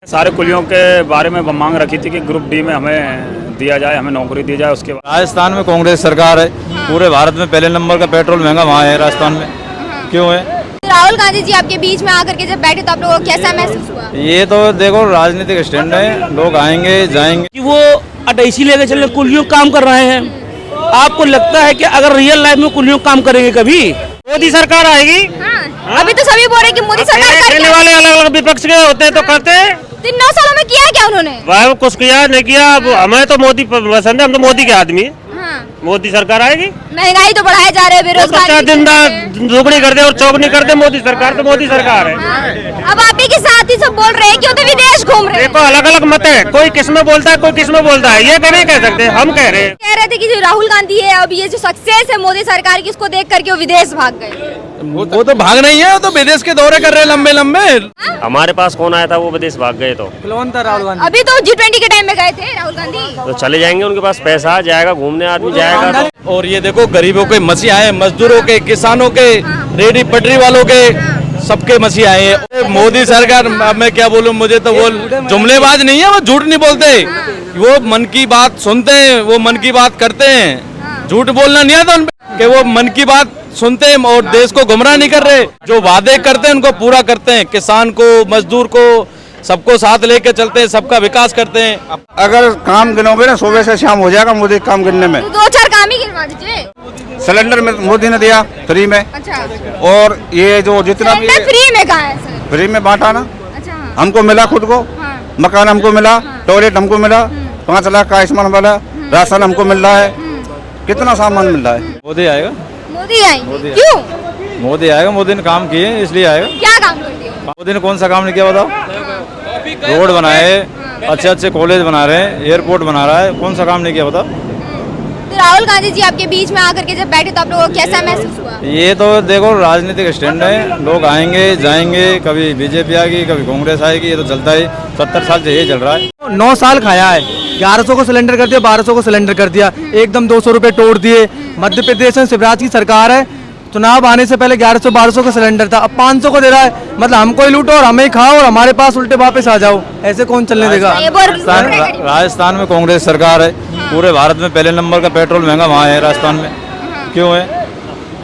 सारे कुलियों के बारे में मांग रखी थी कि ग्रुप डी में हमें दिया जाए, हमें नौकरी दी जाए। उसके बाद राजस्थान में कांग्रेस सरकार है। पूरे भारत में पहले नंबर का पेट्रोल महंगा वहाँ है, राजस्थान में। क्यों है? राहुल गांधी जी आपके बीच में आकर के जब बैठे तो आप लोगों को कैसा महसूस हुआ? ये तो देखो राजनीतिक स्टैंड है, लोग आएंगे जाएंगे। कि वो अटैची लेके चल कुलियों काम कर रहे हैं। आपको लगता है कि अगर रियल लाइफ में कुलियों काम करेंगे कभी? मोदी सरकार आएगी। हाँ। अभी तो सभी बोल रहे हैं कि मोदी सरकार खेलने वाले अलग अलग विपक्ष के होते हैं तो करते हैं। 9 सालों में किया क्या उन्होंने? वह कुछ किया नहीं किया, अब हमें तो मोदी पसंद है, हम तो मोदी के आदमी हैं। हाँ। मोदी सरकार आएगी। महंगाई तो बढ़ाए जा रहे हैं, बेरोजगारी दिन दुगनी कर दे और चौगनी कर दे मोदी सरकार, तो मोदी सरकार है। अब आप ही के साथ ही सब बोल रहे हैं कि वो तो विदेश घूम रहे हैं। देखो अलग अलग मत है, कोई किस में बोलता है कोई किस में बोलता है, ये नहीं कह सकते, हम कह रहे हैं। कह रहे थे कि जो राहुल गांधी है अब ये जो सक्सेस है मोदी सरकार की, उसको देख करके वो विदेश भाग गए। वो तो भाग नहीं है, वो तो विदेश के दौरे कर रहे हैं लंबे लंबे। हमारे पास कौन आया था वो विदेश भाग गए तो राहुल गांधी अभी तो G20 के टाइम में गए थे राहुल गांधी। तो चले जाएंगे, उनके पास पैसा आ जाएगा, घूमने आदमी जाएगा। और ये देखो गरीबों के मसीहा है, मजदूरों के, किसानों के, रेडी पटरी वालों के, सबके मसीहा है। मोदी सरकार, अब मैं क्या बोलूं, मुझे तो वो जुमलेबाज नहीं है, वो झूठ नहीं बोलते। वो मन की बात सुनते हैं, वो मन की बात करते हैं। झूठ बोलना नहीं आता उनपे कि वो मन की बात सुनते हैं और देश को गुमराह नहीं कर रहे। जो वादे करते हैं उनको पूरा करते हैं, किसान को, मजदूर को, सबको साथ लेके चलते हैं, सबका विकास करते हैं। अगर काम गिनोगे ना सुबह से शाम हो जाएगा मोदी काम गिनने में। तो 2-4 काम ही गिनवा दीजिए। सिलेंडर में मोदी ने दिया फ्री में। अच्छा। और ये जो जितना भी फ्री में कहा है सर? फ्री में बांटा ना। अच्छा। हमको मिला खुद को। हाँ। मकान हमको मिला, टॉयलेट हमको मिला, 5 लाख का आयुष्मान वाला, राशन हमको मिल रहा है, कितना सामान मिल रहा है। मोदी आएगा। मोदी आएंगे? क्यों? मोदी आएगा, मोदी ने काम किए इसलिए आएगा। क्या काम कर दिया? मोदी ने कौन सा काम नहीं किया बताओ? रोड बनाए, अच्छे अच्छे कॉलेज बना रहे हैं, एयरपोर्ट बना रहा है, कौन सा काम नहीं किया बताओ? तो राहुल गांधी जी आपके बीच में आकर के जब बैठे तो आप लोगों को कैसा महसूस हुआ? ये तो देखो राजनीतिक स्टैंड है, लोग आएंगे जाएंगे, कभी बीजेपी आएगी कभी कांग्रेस आएगी, ये तो चलता ही 70 साल से ये चल रहा है। 9 साल खाया है, 1100 को सिलेंडर कर दिया, 1200 को सिलेंडर कर दिया, एकदम 200 रुपए तोड़ दिए। मध्य प्रदेश में शिवराज की सरकार है, चुनाव आने से पहले 1100-1200 का सिलेंडर था, अब 500 को दे रहा है। मतलब हमको ही लूटो और हमें ही खाओ और हमारे पास उल्टे वापस आ जाओ, ऐसे कौन चलने देगा? राजस्थान में कांग्रेस सरकार है। पूरे भारत में पहले नंबर का पेट्रोल महंगा वहाँ है, राजस्थान में। क्यों है?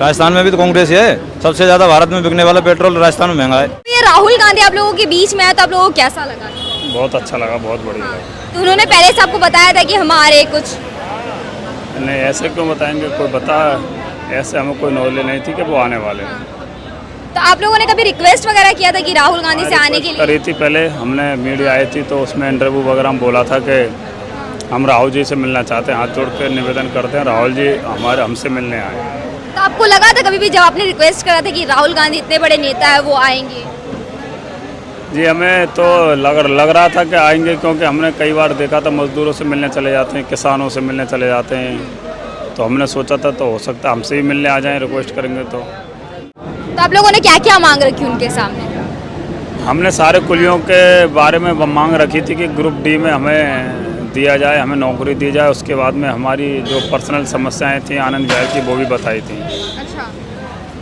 राजस्थान में भी तो कांग्रेस है, सबसे ज्यादा भारत में बिकने वाला पेट्रोल राजस्थान में महंगा है। ये राहुल गांधी आप लोगों के बीच में आया तो आप लोगों को कैसा लगा? बहुत अच्छा लगा, बहुत बढ़िया लगा। तो उन्होंने पहले से आपको बताया था कि हमारे कुछ? नहीं, ऐसे क्यों बताएंगे, कोई बता, ऐसे हमें कोई नॉलेज नहीं थी कि वो आने वाले हैं। तो आप लोगों ने कभी रिक्वेस्ट वगैरह किया था कि राहुल गांधी से आने के लिए? करी थी पहले, हमने मीडिया आई थी तो उसमें इंटरव्यू वगैरह में बोला था कि हम राहुल जी से मिलना चाहते हैं, हाथ जोड़ कर निवेदन करते हैं, राहुल जी हमसे मिलने आए। तो आपको लगा था कभी भी जब आपने रिक्वेस्ट करा था कि राहुल गांधी इतने बड़े नेता है वो आएंगे? जी हमें तो लग रहा था कि आएंगे, क्योंकि हमने कई बार देखा था मजदूरों से मिलने चले जाते हैं, किसानों से मिलने चले जाते हैं, तो हमने सोचा था तो हो सकता है हमसे भी मिलने आ जाएं, रिक्वेस्ट करेंगे तो। आप लोगों ने क्या क्या मांग रखी उनके सामने? हमने सारे कुलियों के बारे में मांग रखी थी कि ग्रुप डी में हमें दिया जाए, हमें नौकरी दी जाए। उसके बाद में हमारी जो पर्सनल समस्याएं थी आनंद विहार की, वो भी बताई थी। अच्छा।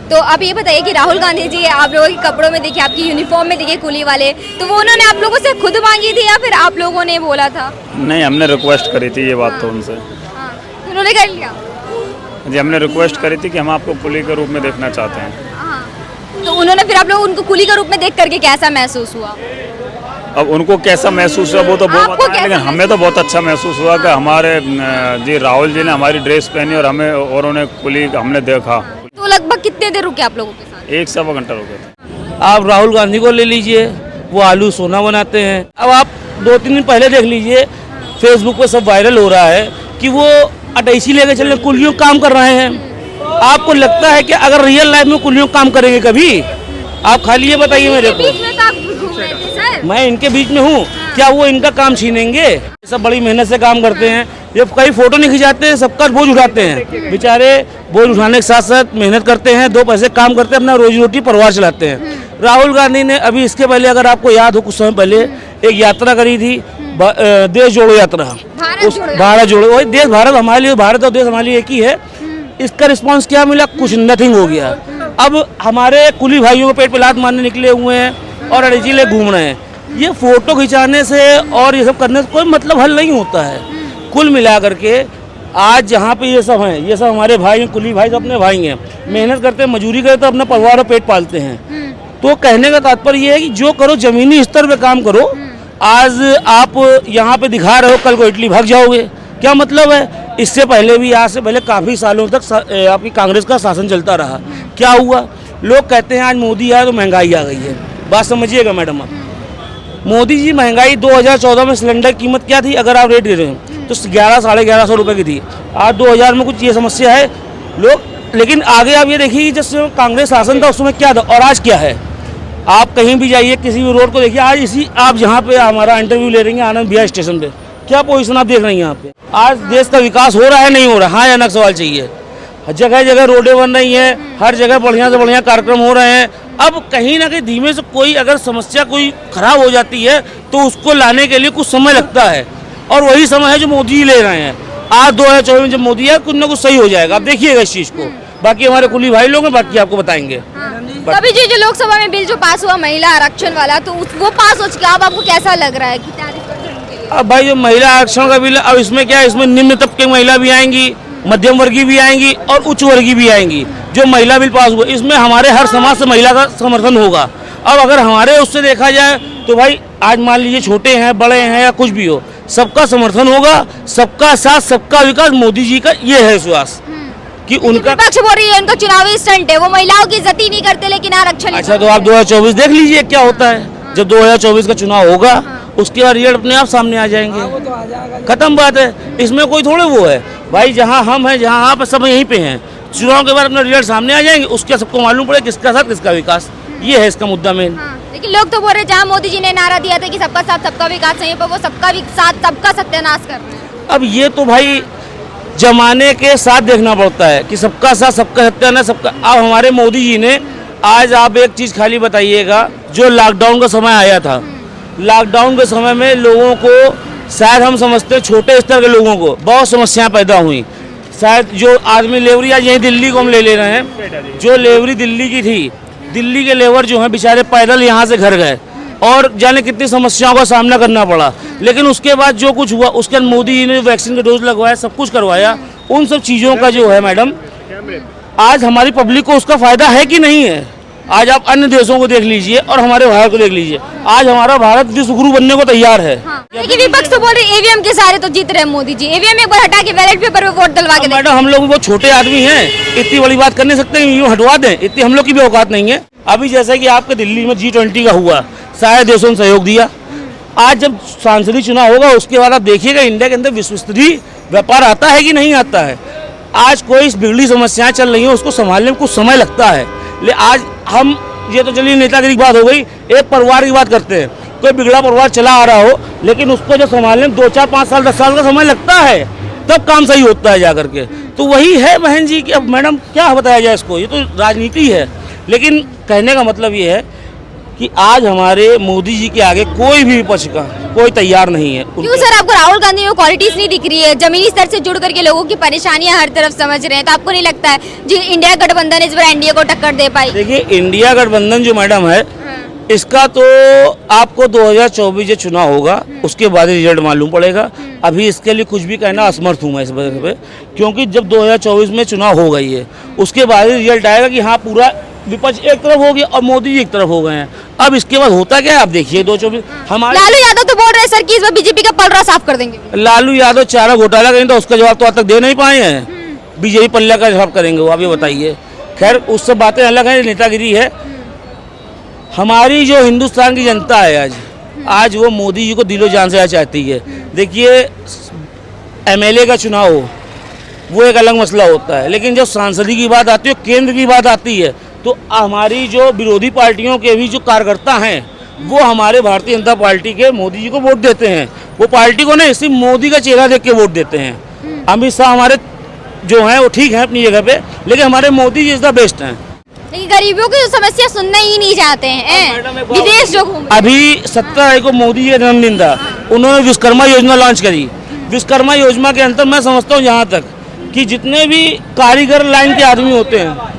तो आप ये बताइए कि राहुल गांधी जी आप लोगों के कपड़ों में दिखे, आपकी यूनिफॉर्म में दिखे कुली वाले, तो वो उन्होंने आप लोगों से खुद मांगी थी या फिर आप लोगों ने बोला था? नहीं, हमने रिक्वेस्ट करी थी ये बात तो उनसे। हाँ। उन्होंने कर लिया? जी हमने रिक्वेस्ट करी थी कि हम आपको कुली के रूप में देखना चाहते हैं। हाँ। तो उन्होंने फिर आप लोग उनको कुली के रूप में देख करके कैसा महसूस हुआ? अब उनको कैसा महसूस हुआ वो तो वो आपको बताएं, लेकिन हमें तो बहुत अच्छा महसूस हुआ कि हमारे जी राहुल जी ने हमारी ड्रेस पहनी और हमें और उन्हें कुली हमने देखा। तो लगभग कितने देर रुके आप लोगों के साथ? 1-1.25 घंटा रुके थे। आप राहुल गांधी को ले लीजिए, वो आलू सोना बनाते हैं। अब आप 2-3 दिन पहले देख लीजिए, फेसबुक पे सब वायरल हो रहा है कि वो अटैची लेके चल कुलियों काम कर रहे हैं। आपको लगता है कि अगर रियल लाइफ में कुलियों काम करेंगे कभी? आप खाली ये बताइए मेरे को। मैं इनके बीच में हूँ, क्या वो इनका काम छीनेंगे? सब बड़ी मेहनत से काम करते हैं, ये कई फोटो नहीं खिंचाते हैं, सबका बोझ उठाते हैं। बेचारे बोझ उठाने के साथ साथ मेहनत करते हैं, 2 पैसे काम करते हैं, अपना रोजी रोटी परिवार चलाते हैं। राहुल गांधी ने अभी इसके पहले, अगर आपको याद हो, कुछ समय पहले एक यात्रा करी थी, देश जोड़ो यात्रा, भारत जोड़ो। वही देश भारत हमारे लिए, भारत और देश हमारे लिए एक ही है। इसका रिस्पांस क्या मिला? कुछ नथिंग हो गया। अब हमारे कुली भाइयों को पेट पे लात मारने निकले हुए हैं और अटैची ले घूम रहे हैं। ये फोटो खिंचाने से और ये सब करने से कोई मतलब हल नहीं होता है। कुल मिला करके आज जहाँ पे ये सब हैं, ये सब हमारे भाई हैं, कुली भाई सब अपने भाई हैं, मेहनत करते हैं, मजूरी करते हैं, अपना परिवार और पेट पालते हैं। तो कहने का तात्पर्य ये है कि जो करो जमीनी स्तर पे काम करो। आज आप यहाँ पे दिखा रहे हो, कल को इटली भाग जाओगे, क्या मतलब है? इससे पहले भी, आज से पहले काफ़ी सालों तक आपकी कांग्रेस का शासन चलता रहा। क्या हुआ? लोग कहते हैं आज मोदी आया तो महंगाई आ गई है। बात समझिएगा मैडम आप, मोदी जी महंगाई 2014 में सिलेंडर की कीमत क्या थी अगर आप रेट दे रहे हैं तो 11 साढ़े 1100 रुपये की थी। आज 2000 में कुछ ये समस्या है लोग, लेकिन आगे आप ये देखिए जब से कांग्रेस शासन था उस समय क्या था और आज क्या है। आप कहीं भी जाइए, किसी भी रोड को देखिए, आज इसी आप जहाँ पे हमारा इंटरव्यू ले रही हैं आनंद विहार स्टेशन पे, क्या पोजीशन आप देख रही हैं यहाँ पे? आज देश का विकास हो रहा है नहीं हो रहा? हाँ या ना सवाल चाहिए। जगह जगह रोडें बन रही हैं, हर जगह बढ़िया से बढ़िया कार्यक्रम हो रहे हैं। अब कहीं ना कहीं धीमे से कोई अगर समस्या कोई खराब हो जाती है तो उसको लाने के लिए कुछ समय लगता है, और वही समय है जो मोदी ले रहे हैं। आज 2024 में जब मोदी है कुछ ना कुछ सही हो जाएगा, आप देखिएगा इस चीज़ को। बाकी हमारे कुली भाई लोग हैं, बाकी आपको बताएंगे। अभी जो लोकसभा में बिल जो पास हुआ महिला आरक्षण वाला, तो वो पास हो चुका, अब आपको कैसा लग रहा है कि तारीफ करते हैं उनके लिए? अब भाई जो महिला आरक्षण का बिल, अब इसमें क्या है, इसमें निम्न तबके की महिला भी आएंगी, मध्यम वर्गीय भी आएंगी और उच्च वर्गीय भी आएंगी। जो महिला बिल पास हुआ इसमें हमारे हर समाज से महिला का समर्थन होगा। अब अगर हमारे उससे देखा जाए तो भाई आज मान लीजिए छोटे हैं, बड़े हैं या कुछ भी हो, सबका समर्थन होगा, सबका साथ सबका विकास। मोदी जी का ये है विश्वास कि उनका विपक्ष बोल रही है उनका चुनावी स्टंट है, वो महिलाओं की इज्जत ही नहीं करते लेकिन आरक्षण। अच्छा, तो आप 2024 देख लीजिए क्या होता है। जब 2024 का चुनाव होगा उसके बाद रिजल्ट अपने आप सामने आ जाएंगे, खत्म बात है। इसमें कोई थोड़े वो है भाई, जहाँ हम हैं, जहाँ आप सब यहीं पे हैं, चुनाव के बाद अपने रिजल्ट सामने आ जाएंगे, उसका सबको मालूम पड़े किसका साथ किसका विकास। ये है इसका मुद्दा मेन। लेकिन लोग तो बोल रहे जहाँ मोदी जी ने नारा दिया था कि सबका साथ सबका विकास, नहीं पर वो सबका साथ सबका सत्यानाश कर रहे हैं। अब ये तो भाई जमाने के साथ देखना पड़ता है कि सबका साथ सबका सत्यानाश सबका। अब हमारे मोदी जी ने, आज आप एक चीज़ खाली बताइएगा, जो लॉकडाउन का समय आया था, लॉकडाउन के समय में लोगों को, शायद हम समझते छोटे स्तर के लोगों को बहुत समस्याएं पैदा हुई। शायद जो आदमी लेबरी, आज यहीं दिल्ली को हम ले रहे हैं, जो लेबरी दिल्ली की थी, दिल्ली के लेबर जो हैं बेचारे पैदल यहाँ से घर गए और जाने कितनी समस्याओं का सामना करना पड़ा। लेकिन उसके बाद जो कुछ हुआ, उसके बाद मोदी जी ने वैक्सीन का डोज लगवाया, सब कुछ करवाया। उन सब चीज़ों का जो है मैडम, आज हमारी पब्लिक को उसका फ़ायदा है कि नहीं है? आज आप अन्य देशों को देख लीजिए और हमारे भारत को देख लीजिए, आज हमारा भारत विश्व गुरु बनने को तैयार है। लेकिन विपक्ष तो बोल रहे ईवीएम के सारे तो जीत रहे हैं मोदी जी, ईवीएम एक बार हटा के बैलेट पेपर पे वोट डलवा के। मैडम हम लोग वो छोटे आदमी हैं, इतनी बड़ी बात कर नहीं सकते, यूँ हटवा दें, इतनी हम लोग की भी औकात नहीं है। अभी जैसे कि आपके दिल्ली में G20 का हुआ, सारे देशों ने सहयोग दिया। आज जब सांसदीय चुनाव होगा उसके बाद आप देखिएगा इंडिया के अंदर विश्व स्तरीय व्यापार आता है कि नहीं आता है। आज कोई बिगड़ी समस्याएं चल रही हैं, उसको संभालने में कुछ समय लगता है। लेकिन आज हम, ये तो चलिए नेतागिरी की बात हो गई, एक परिवार की बात करते हैं। कोई बिगड़ा परिवार चला आ रहा हो, लेकिन उसको जो संभालने में 2, 4, 5 साल 10 साल का समय लगता है, तब काम सही होता है जा करके। तो वही है बहन जी कि अब मैडम क्या बताया जाए इसको, ये तो राजनीति है। लेकिन कहने का मतलब ये है कि आज हमारे मोदी जी के आगे कोई भी विपक्ष का कोई तैयार नहीं है। क्यों सर, आपको राहुल गांधी में क्वालिटीज नहीं दिख रही है? जमीनी स्तर से जुड़ करके लोगों की परेशानियां हर तरफ समझ रहे हैं, तो आपको नहीं लगता है जी इंडिया गठबंधन इस बार एनडीए को टक्कर दे पाई? देखिए, इंडिया गठबंधन जो मैडम है, इसका तो आपको 2024 जो चुनाव होगा उसके बाद रिजल्ट मालूम पड़ेगा। अभी इसके लिए कुछ भी कहना असमर्थ हूँ मैं इस बात पे, क्योंकि जब 2024 में चुनाव हो गई है उसके बाद रिजल्ट आएगा कि हाँ पूरा विपक्ष एक तरफ हो गया और मोदी जी एक तरफ हो गए हैं। अब इसके बाद होता क्या है आप देखिए। 2024 हमारे लालू यादव तो बोल रहे हैं सर कि इस बार बीजेपी का पलड़ा साफ कर देंगे। लालू यादव चारा घोटाला करेंगे तो उसका जवाब तो आज तक दे नहीं पाए हैं। बीजेपी पल्ला का जवाब करेंगे वो, आप ये बताइए। खैर उस सब बातें अलग हैं, नेतागिरी है। हमारी जो हिंदुस्तान की जनता है आज वो मोदी जी को दिलो जान से चाहती है। देखिए, एमएलए का चुनाव हो वो एक अलग मसला होता है, लेकिन जब सांसदी की बात आती है, केंद्र की बात आती है, तो हमारी जो विरोधी पार्टियों के भी जो कार्यकर्ता हैं वो हमारे भारतीय जनता पार्टी के मोदी जी को वोट देते हैं। वो पार्टी को नहीं, सिर्फ मोदी का चेहरा देख के वोट देते हैं। अमित शाह हमारे जो हैं वो ठीक है अपनी जगह पे, लेकिन हमारे Modi ji is the best हैं। लेकिन गरीबों की समस्या सुनना ही नहीं चाहते हैं, विदेश जो घूम। अभी 17 तारीख को मोदी जी का जन्मदिन था, उन्होंने विश्वकर्मा योजना लॉन्च करी। विश्वकर्मा योजना के अंतर मैं समझता हूँ यहाँ तक कि जितने भी कारीगर लाइन के आदमी होते हैं,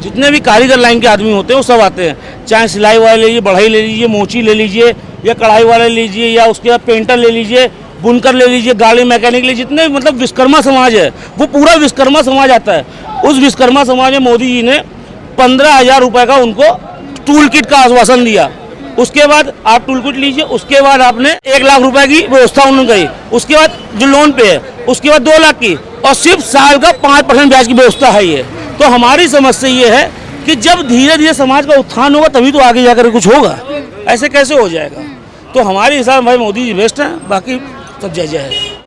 जितने भी कारीगर लाइन के आदमी होते हैं वो सब आते हैं, चाहे सिलाई वाले ले लीजिए, बढ़ई ले लीजिए, मोची ले लीजिए, या कढ़ाई वाले लीजिए या उसके बाद पेंटर ले लीजिए, बुनकर ले लीजिए, गाड़ी मैकेनिक ले, जितने मतलब विश्वकर्मा समाज है वो पूरा विश्वकर्मा समाज आता है। उस विश्वकर्मा समाज में मोदी जी ने 15,000 रुपये का उनको टूल किट का आश्वासन दिया। उसके बाद आप टूल किट लीजिए, उसके बाद आपने 1 लाख रुपए की व्यवस्था उन्होंने करी, उसके बाद जो लोन पे है उसके बाद 2 लाख की, और सिर्फ साल का 5% ब्याज की व्यवस्था है ये। तो हमारी समस्या ये है कि जब धीरे धीरे समाज का उत्थान होगा तभी तो आगे जाकर कुछ होगा, ऐसे कैसे हो जाएगा। तो हमारे हिसाब में भाई मोदी जी बेस्ट हैं, बाकी सब जय जय है।